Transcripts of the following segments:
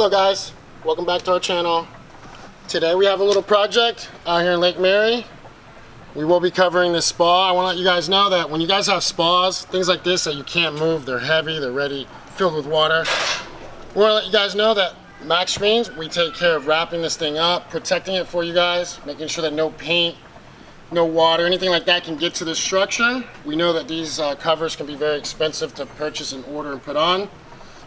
Hello guys, welcome back to our channel. Today we have a little project out here in Lake Mary. We will be covering this spa. I want to let you guys know that when you guys have spas, things like this that you can't move, they're heavy, they're ready, filled with water. We want to let you guys know that Max Screens, we take care of wrapping this thing up, protecting it for you guys, making sure that no paint, no water, anything like that can get to the structure. We know that these covers can be very expensive to purchase and order and put on.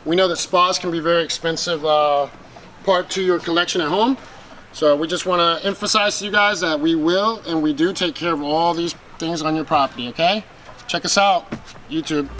We know that spas can be very expensive part to your collection at home. So we just want to emphasize to you guys that we will and we do take care of all these things on your property, okay? Check us out, YouTube.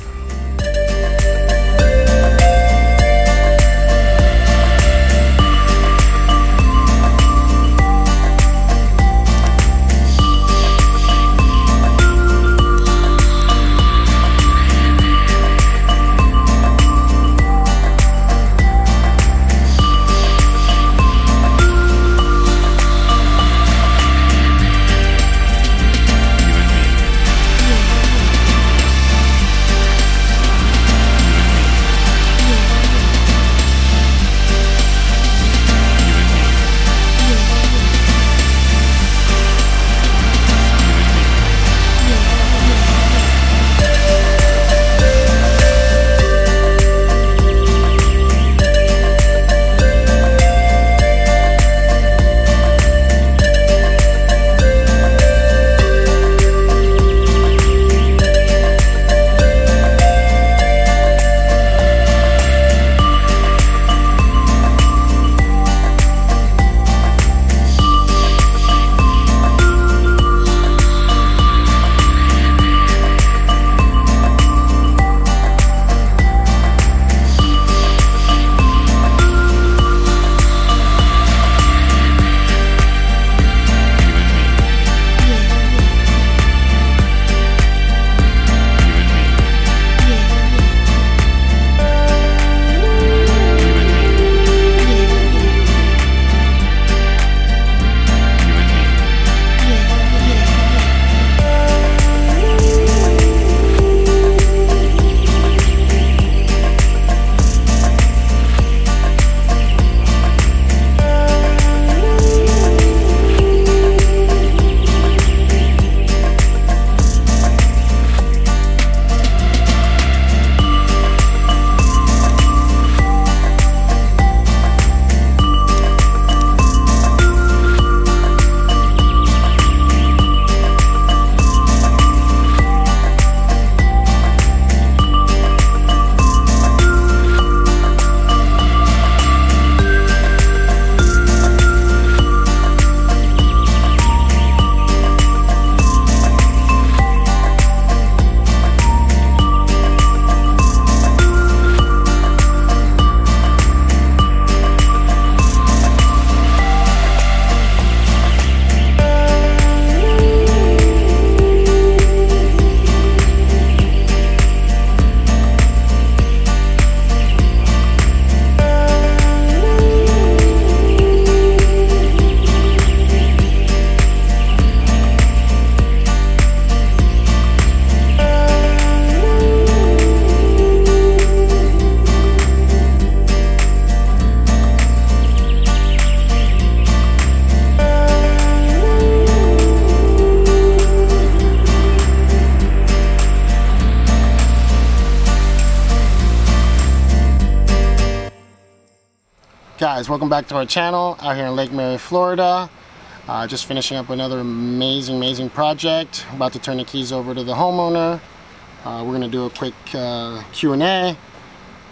Guys, welcome back to our channel out here in Lake Mary, Florida. Just finishing up another amazing project. About to turn the keys over to the homeowner. We're going to do a quick Q&A, and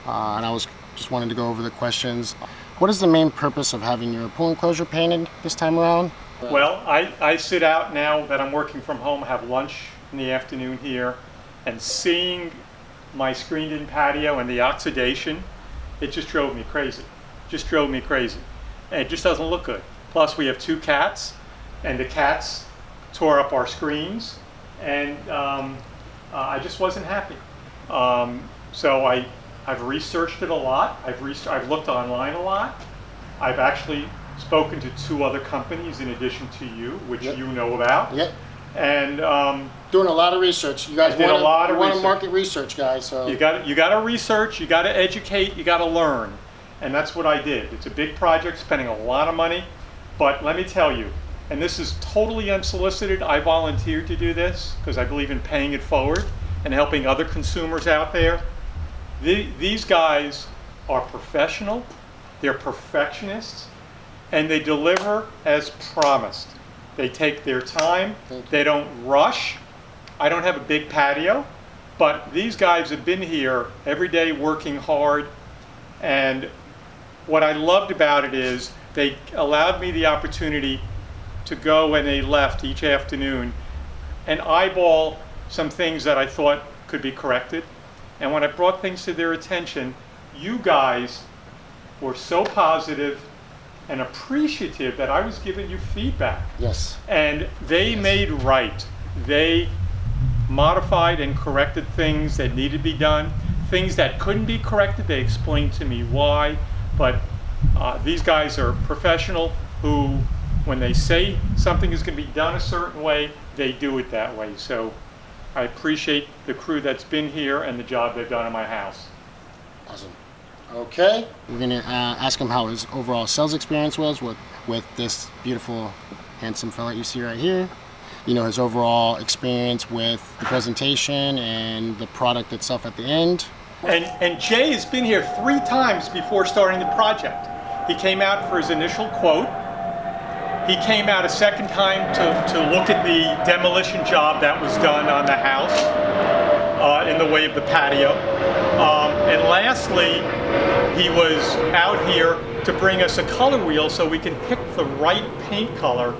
I was just wanted to go over the questions. What is the main purpose of having your pool enclosure painted this time around? Well, I sit out now that I'm working from home, have lunch in the afternoon here, and seeing my screened-in patio and the oxidation, it just drove me crazy. Just drove me crazy. And it just doesn't look good. Plus we have 2 cats, and the cats tore up our screens, and I just wasn't happy. So I've researched it a lot. I've looked online a lot. I've actually spoken to 2 other companies in addition to you, which you know about. Yep. And doing a lot of research. You guys want to market research, guys. So you got to research. You got to educate. You got to learn. and that's what I did. It's a big project, spending a lot of money, but let me tell you, and this is totally unsolicited, I volunteered to do this because I believe in paying it forward and helping other consumers out there. These guys are professional, they're perfectionists, and they deliver as promised. They take their time, they don't rush. I don't have a big patio, but these guys have been here every day working hard, and what I loved about it is they allowed me the opportunity to go when they left each afternoon and eyeball some things that I thought could be corrected. And when I brought things to their attention, you guys were so positive and appreciative that I was giving you feedback. Yes. And they made right. They modified and corrected things that needed to be done. Things that couldn't be corrected, they explained to me why. But these guys are professional who, when they say something is going to be done a certain way, they do it that way. So I appreciate the crew that's been here and the job they've done in my house. Awesome. Okay, we're gonna ask him how his overall sales experience was with this beautiful, handsome fella you see right here. You know, his overall experience with the presentation and the product itself at the end. And Jay has been here 3 times before starting the project. He came out for his initial quote. He came out a second time to look at the demolition job that was done on the house in the way of the patio. And lastly, he was out here to bring us a color wheel so we can pick the right paint color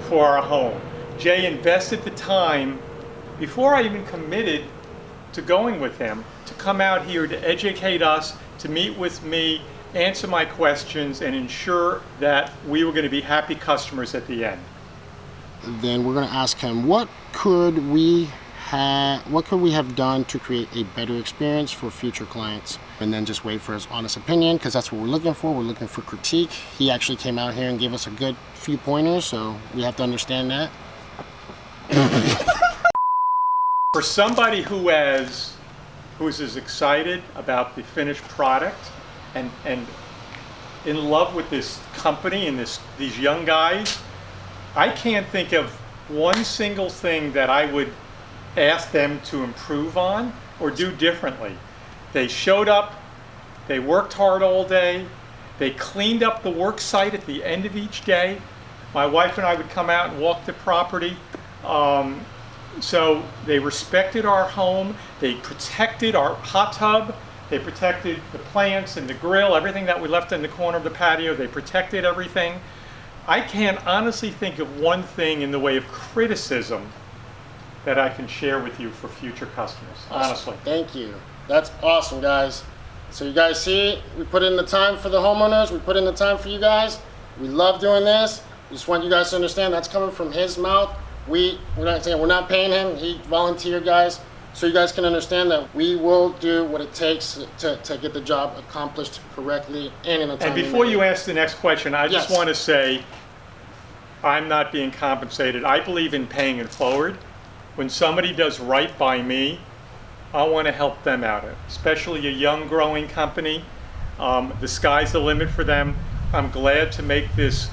for our home. Jay invested the time before I even committed to going with him to come out here to educate us, to meet with me, answer my questions, and ensure that we were going to be happy customers at the end. Then we're going to ask him what could we have done to create a better experience for future clients, and then just wait for his honest opinion, because that's what we're looking for. We're looking for critique. He actually came out here and gave us a good few pointers, so we have to understand that. For somebody who is as excited about the finished product and in love with this company and these young guys, I can't think of one single thing that I would ask them to improve on or do differently. They showed up, they worked hard all day, they cleaned up the work site at the end of each day. My wife and I would come out and walk the property. So they respected our home, they protected our hot tub, they protected the plants and the grill, everything that we left in the corner of the patio, they protected everything. I can't honestly think of one thing in the way of criticism that I can share with you for future customers, honestly. Thank you. That's awesome, guys. So you guys see, we put in the time for the homeowners, we put in the time for you guys. We love doing this. We just want you guys to understand that's coming from his mouth. We're not paying him, he volunteered, guys. So you guys can understand that we will do what it takes to get the job accomplished correctly and in a timely And before manner. you ask the next question, I just want to say, I'm not being compensated. I believe in paying it forward. When somebody does right by me, I want to help them out, especially a young growing company. The sky's the limit for them. I'm glad to make this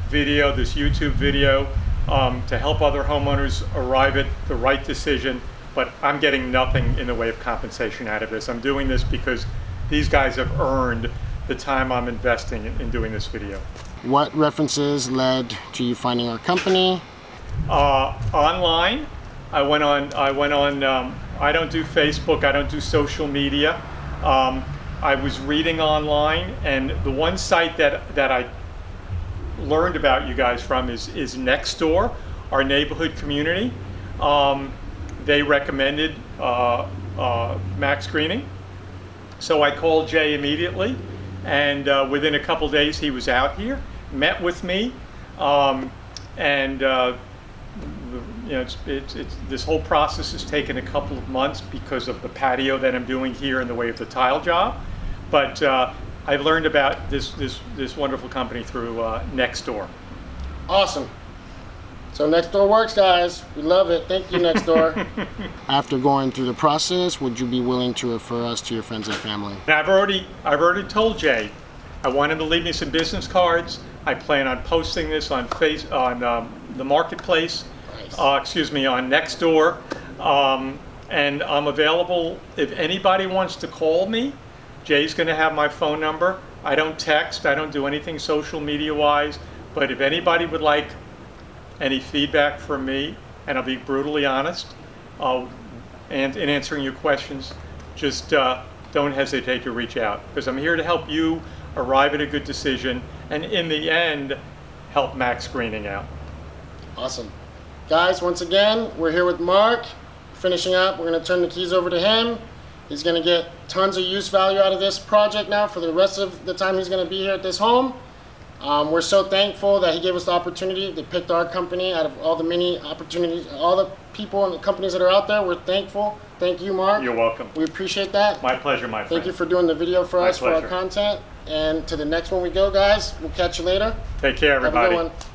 video, this YouTube video, to help other homeowners arrive at the right decision, but I'm getting nothing in the way of compensation out of this. I'm doing this because these guys have earned the time I'm investing in doing this video. What references led to you finding our company? Online, I went on, I don't do Facebook, I don't do social media. I was reading online, and the one site that I learned about you guys from is Nextdoor, our neighborhood community. They recommended Max Greening. So I called Jay immediately, and within a couple days he was out here, met with me, this whole process has taken a couple of months because of the patio that I'm doing here in the way of the tile job. But I've learned about this wonderful company through Nextdoor. Awesome. So Nextdoor works, guys. We love it. Thank you, Nextdoor. After going through the process, would you be willing to refer us to your friends and family? And I've already told Jay I want him to leave me some business cards. I plan on posting this on the marketplace. Nice. On Nextdoor. And I'm available if anybody wants to call me. Jay's going to have my phone number. I don't text. I don't do anything social media wise. But if anybody would like any feedback from me, and I'll be brutally honest, and in answering your questions, just don't hesitate to reach out, because I'm here to help you arrive at a good decision, and in the end, help max screening out. Awesome. Guys, once again, we're here with Mark. Finishing up, we're going to turn the keys over to him. He's going to get tons of use value out of this project now for the rest of the time he's going to be here at this home. We're so thankful that he gave us the opportunity to pick our company out of all the many opportunities, all the people and the companies that are out there. We're thankful. Thank you, Mark. You're welcome. We appreciate that. My pleasure, my friend. Thank you for doing the video for us, for our content. And to the next one we go, guys. We'll catch you later. Take care, everybody. Have a good one.